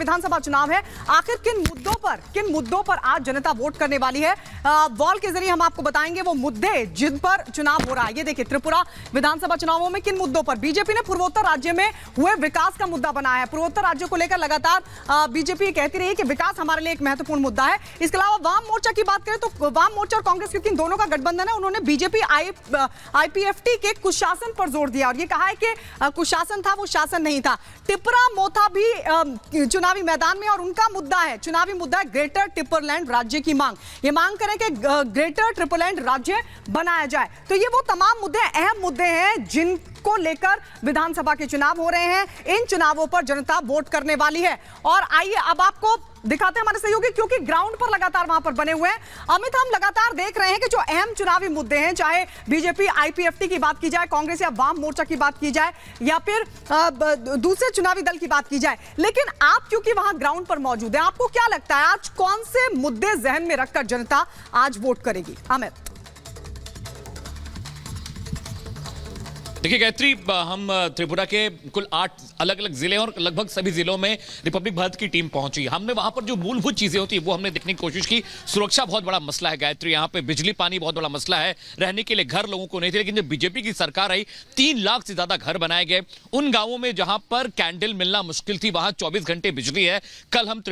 विधानसभा चुनाव है। आखिर किन मुद्दों पर आज जनता वोट करने वाली है, वॉल के जरिए हम आपको बताएंगे वो मुद्दे जिन पर चुनाव हो रहा है। ये देखिए, त्रिपुरा विधानसभा चुनावों में किन मुद्दों पर बीजेपी ने पूर्वोत्तर राज्य में हुए विकास का मुद्दा बनाया है। पूर्वोत्तर राज्यों को लेकर लगातार बीजेपी कहती रही है कि विकास हमारे लिए एक महत्वपूर्ण मुद्दा है। इसके अलावा वाम मोर्चा की बात करें तो वाम मोर्चा और कांग्रेस, क्योंकि इन दोनों का गठबंधन है, उन्होंने बीजेपी आईपीएफटी के कुशासन पर जोर दिया और ये कहा है कि कुशासन था वो शासन नहीं था। टिपरा मोथा भी चुनावी मैदान में और उनका मुद्दा है, चुनावी मुद्दा है ग्रेटर टिपरलैंड राज्य की मांग। ये मांग करें कि ग्रेटर टिपरलैंड राज्य बनाया जाए। तो ये वो तमाम मुद्दे, अहम मुद्दे हैं जिनको लेकर विधानसभा के चुनाव हो रहे हैं। इन चुनावों पर जनता वोट करने वाली है। और आइए अब आपको दिखाते हैं हमारे सहयोगी, क्योंकि ग्राउंड पर लगातार वहां पर बने हुए हैं। अमित, हम लगातार देख रहे हैं कि जो अहम चुनावी मुद्दे हैं, चाहे बीजेपी आईपीएफटी की बात की जाए, कांग्रेस या वाम मोर्चा की बात की जाए, या फिर दूसरे चुनावी दल की बात की जाए, लेकिन आप क्योंकि वहां ग्राउंड पर मौजूद हैं, आपको क्या लगता है आज कौन से मुद्दे जहन में रखकर जनता आज वोट करेगी? अमित। देखिए गायत्री, हम त्रिपुरा के कुल 8 अलग अलग जिले और लगभग सभी जिलों में रिपब्लिक भारत की टीम पहुंची। हमने वहां पर जो मूलभूत चीजें होती है वो हमने देखने की कोशिश की। सुरक्षा बहुत बड़ा मसला है गायत्री, यहाँ पे बिजली पानी बहुत बड़ा मसला है, रहने के लिए घर लोगों को नहीं थे। लेकिन जब बीजेपी की सरकार आई 3 लाख से ज्यादा घर बनाए गए। उन गांवों में जहां पर कैंडल मिलना मुश्किल थी वहां 24 घंटे बिजली है। कल हम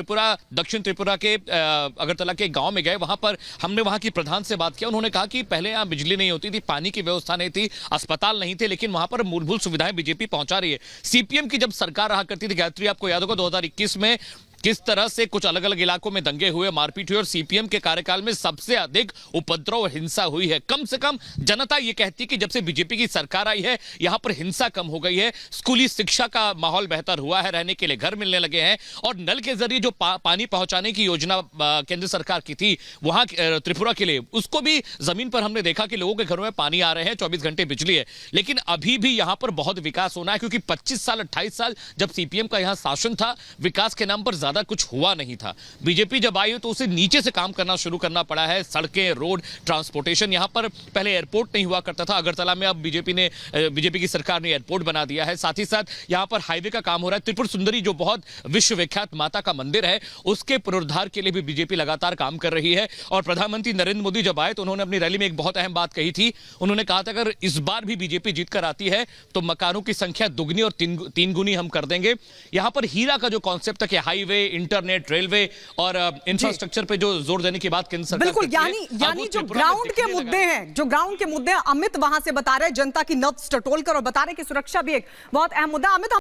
दक्षिण त्रिपुरा के अगरतला के गाँव में गए, वहां पर हमने वहां की प्रधान से बात किया। उन्होंने कहा कि पहले यहाँ बिजली नहीं होती थी, पानी की व्यवस्था नहीं थी, अस्पताल नहीं थे, लेकिन वहां पर मूलभूत सुविधाएं बीजेपी पहुंचा रही है। सीपीएम की जब सरकार रहा करती थी गायत्री, आपको याद होगा 2021 में किस तरह से कुछ अलग अलग इलाकों में दंगे हुए, मारपीट हुई, और सीपीएम के कार्यकाल में सबसे अधिक उपद्रव और हिंसा हुई है। कम से कम जनता यह कहती है कि जब से बीजेपी की सरकार आई है यहां पर हिंसा कम हो गई है, स्कूली शिक्षा का माहौल बेहतर हुआ है, रहने के लिए घर मिलने लगे हैं। और नल के जरिए जो पानी पहुंचाने की योजना केंद्र सरकार की थी वहां त्रिपुरा के लिए, उसको भी जमीन पर हमने देखा कि लोगों के घरों में पानी आ रहे हैं, 24 घंटे बिजली है। लेकिन अभी भी यहां पर बहुत विकास होना है, क्योंकि 25 साल 28 साल जब सीपीएम का यहां शासन था, विकास के नाम पर ज्यादा कुछ हुआ नहीं था। बीजेपी जब आई तो उसे नीचे से काम करना शुरू करना पड़ा है। सड़कें, रोड, ट्रांसपोर्टेशन, यहां पर पहले एयरपोर्ट नहीं हुआ करता था, अगरतला में अब बीजेपी की सरकार ने एयरपोर्ट बना दिया है। साथ ही साथ यहां पर हाईवे का काम हो रहा है। त्रिपुर सुंदरी जो बहुत विश्वविख्यात माता का मंदिर है, उसके पुनरुद्धार के लिए भी बीजेपी लगातार काम कर रही है। और प्रधानमंत्री नरेंद्र मोदी जब आए तो उन्होंने अपनी रैली में एक बहुत अहम बात कही थी। उन्होंने कहा था अगर इस बार भी बीजेपी जीतकर आती है तो मकानों की संख्या दुगनी और तीन गुनी हम कर देंगे। यहां पर हीरा का जो कॉन्सेप्ट है कि हाईवे, इंटरनेट, रेलवे और इंफ्रास्ट्रक्चर पे जो जोर देने की बात केंद्र सरकार बिल्कुल, यानी जो ग्राउंड के मुद्दे हैं, अमित वहां से बता रहे, जनता की नब्ज टटोल कर, और बता रहे कि सुरक्षा भी एक बहुत अहम मुद्दा। अमित,